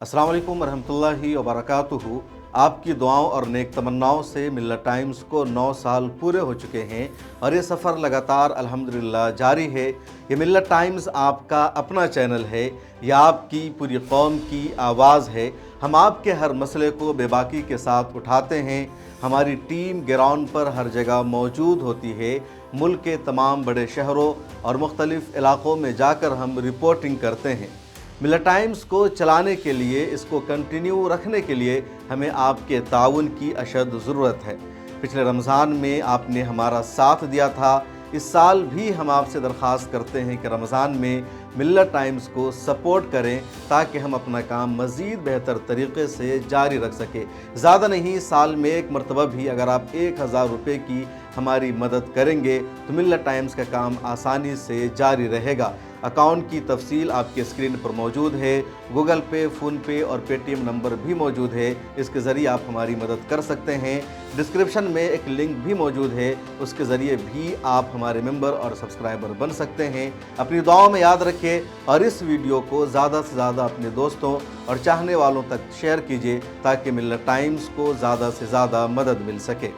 अस्सलाम वालेकुम रहमतुल्लाहि व बरकातुहू। आपकी दुआओं और नेक तमन्नाओं से मिल्लत टाइम्स को 9 साल पूरे हो चुके हैं और ये सफ़र लगातार अल्हम्दुलिल्लाह जारी है। ये मिल्लत टाइम्स आपका अपना चैनल है, यह आपकी पूरी कौम की आवाज़ है। हम आपके हर मसले को बेबाकी के साथ उठाते हैं। हमारी टीम ग्राउंड पर हर जगह मौजूद होती है। मुल्क के तमाम बड़े शहरों और मुख्तलिफ़ इलाक़ों में जाकर हम रिपोर्टिंग करते हैं। मिल्लत टाइम्स को चलाने के लिए, इसको कंटिन्यू रखने के लिए हमें आपके ताउन की अशद ज़रूरत है। पिछले रमज़ान में आपने हमारा साथ दिया था, इस साल भी हम आपसे दरख्वास्त करते हैं कि रमज़ान में मिल्लत टाइम्स को सपोर्ट करें ताकि हम अपना काम मज़ीद बेहतर तरीक़े से जारी रख सकें। ज़्यादा नहीं, साल में एक मरतबा भी अगर आप 1000 रुपये की हमारी मदद करेंगे तो मिल्लत टाइम्स का काम आसानी से जारी रहेगा। अकाउंट की तफसील आपके स्क्रीन पर मौजूद है। गूगल पे, फ़ोन पे और पेटीएम नंबर भी मौजूद है, इसके ज़रिए आप हमारी मदद कर सकते हैं। डिस्क्रिप्शन में एक लिंक भी मौजूद है, उसके ज़रिए भी आप हमारे मेंबर और सब्सक्राइबर बन सकते हैं। अपनी दुआओं में याद रखें और इस वीडियो को ज़्यादा से ज़्यादा अपने दोस्तों और चाहने वालों तक शेयर कीजिए ताकि मिल्लत टाइम्स को ज़्यादा से ज़्यादा मदद मिल सके।